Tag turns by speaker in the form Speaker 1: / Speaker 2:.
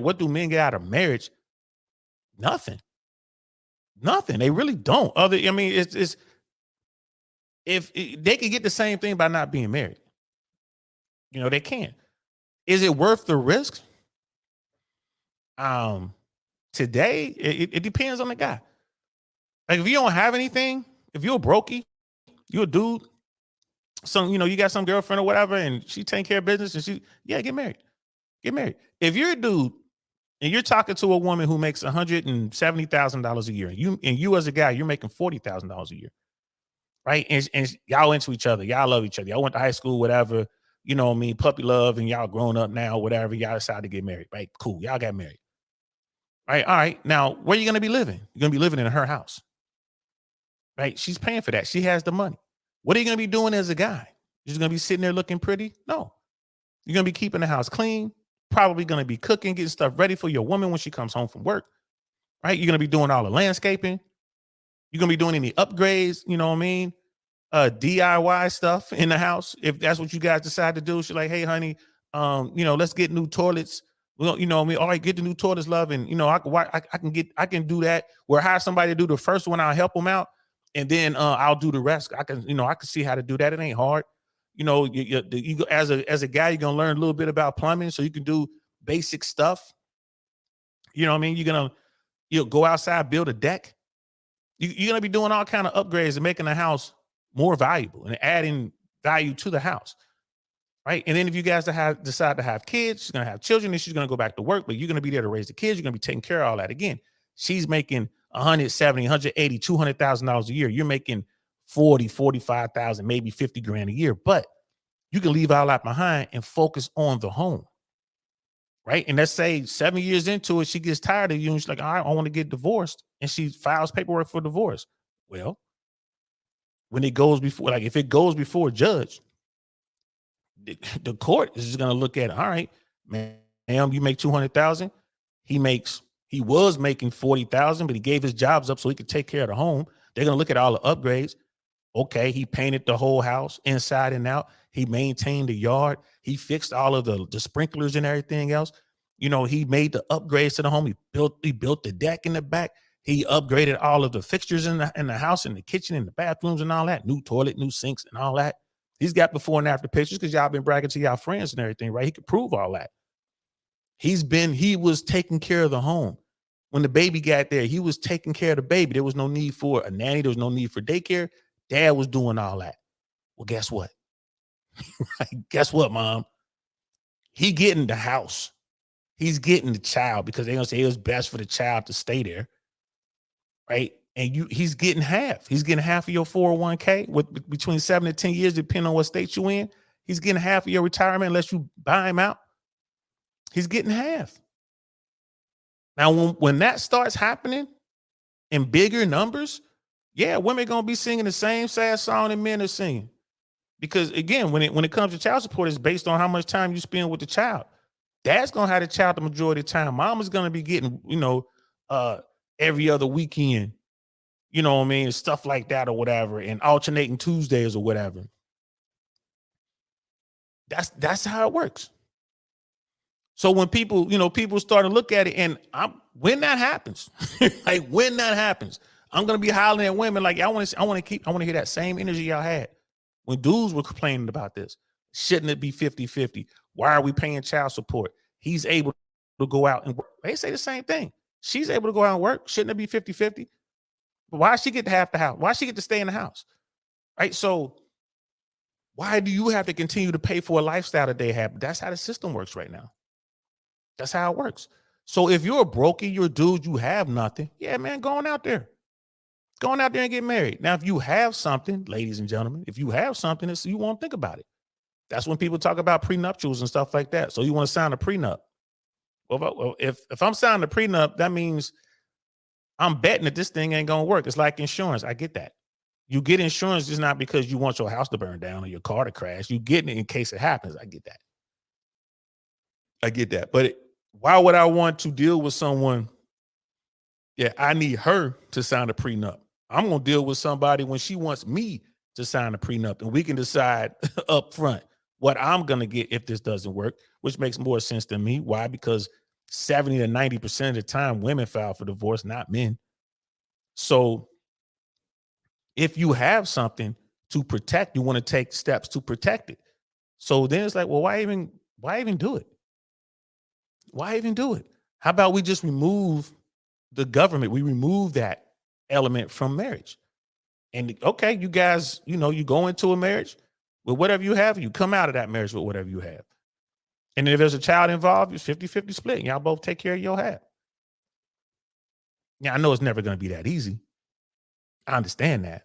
Speaker 1: what do men get out of marriage? Nothing. Nothing. They really don't. I mean, it's if they can get the same thing by not being married. They can. Is it worth the risk? Um, Today, it depends on the guy. Like if you don't have anything, if you're a brokey, you're a dude, you got some girlfriend or whatever, and she taking care of business, and get married. Get married. If you're a dude and you're talking to a woman who makes $170,000 a year, and you as a guy, you're making $40,000 a year, right? And y'all into each other, y'all love each other, y'all went to high school, whatever, puppy love, and y'all grown up now, whatever, y'all decide to get married, right? Cool, y'all got married. All right. Now, where are you going to be living? You're going to be living in her house, right? She's paying for that. She has the money. What are you going to be doing as a guy? You're just going to be sitting there looking pretty? No. You're going to be keeping the house clean, probably going to be cooking, getting stuff ready for your woman when she comes home from work, right? You're going to be doing all the landscaping. You're going to be doing any upgrades, DIY stuff in the house. If that's what you guys decide to do, she's like, hey, honey, let's get new toilets. Well, all right, get the new toilets, love, and I can do that. Where hire somebody to do the first one, I'll help them out, and then I'll do the rest. I can see how to do that. It ain't hard. As a guy, you're gonna learn a little bit about plumbing, so you can do basic stuff. You know what I mean? You'll go outside, build a deck. You're gonna be doing all kind of upgrades and making the house more valuable and adding value to the house. Right. And then if you guys decide to have kids, she's going to have children, and she's going to go back to work, but you're going to be there to raise the kids. You're going to be taking care of all that. Again, she's making 170, 180, $200,000 a year. You're making 40, 45,000, maybe 50 grand a year, but you can leave all that behind and focus on the home. Right. And let's say 7 years into it, she gets tired of you and she's like, all right, I want to get divorced. And she files paperwork for divorce. Well, if it goes before a judge, the court is just going to look at it. All right, ma'am, you make 200,000. He was making 40,000, but he gave his jobs up so he could take care of the home. They're going to look at all the upgrades. Okay, he painted the whole house inside and out. He maintained the yard. He fixed all of the sprinklers and everything else. He made the upgrades to the home. He built the deck in the back. He upgraded all of the fixtures in the house, in the kitchen, in the bathrooms, and all that. New toilet, new sinks, and all that. He's got before and after pictures because y'all been bragging to y'all friends and everything, right? He could prove all that. He was taking care of the home. When the baby got there, he was taking care of the baby. There was no need for a nanny. There was no need for daycare. Dad was doing all that. Well, guess what? Guess what, Mom? He getting the house. He's getting the child because they're going to say it was best for the child to stay there, right? And he's getting half. He's getting half of your 401k with between 7 to 10 years, depending on what state you in. He's getting half of your retirement unless you buy him out. He's getting half. Now, when that starts happening in bigger numbers, yeah, women gonna be singing the same sad song that men are singing. Because again, when it comes to child support, it's based on how much time you spend with the child. Dad's gonna have the child the majority of the time. Mama's gonna be getting, every other weekend. You know what I mean? Stuff like that or whatever, and alternating Tuesdays or whatever. That's how it works. So when people start to look at it, and when that happens, I'm gonna be hollering at women like I want to hear that same energy y'all had when dudes were complaining about this. Shouldn't it be 50-50? Why are we paying child support? He's able to go out and work. They say the same thing. She's able to go out and work. Shouldn't it be 50-50? Why does she get to have the house? Why does she get to stay in the house? Right? So why do you have to continue to pay for a lifestyle that they have? That's how the system works right now. That's how it works. So if you're a brokey, you're a dude, you have nothing. Yeah, man, going out there and get married. Now, if you have something, ladies and gentlemen, if you have something, you won't think about it. That's when people talk about prenuptials and stuff like that. So you want to sign a prenup. Well, if I'm signing a prenup, that means I'm betting that this thing ain't gonna work. It's like insurance. I get that. You get insurance just not because you want your house to burn down or your car to crash. You get it in case it happens. I get that. But why would I want to deal with someone? Yeah, I need her to sign a prenup. I'm gonna deal with somebody when she wants me to sign a prenup, and we can decide up front what I'm gonna get if this doesn't work, which makes more sense than me. Why? Because 70 to 90% of the time, women file for divorce, not men. So if you have something to protect, you want to take steps to protect it. So then it's like, well, why even do it? Why even do it? How about we just remove the government? We remove that element from marriage. And okay, you guys, you go into a marriage with whatever you have, you come out of that marriage with whatever you have. And if there's a child involved, it's 50-50 split. Y'all both take care of your half. Yeah, I know it's never going to be that easy. I understand that.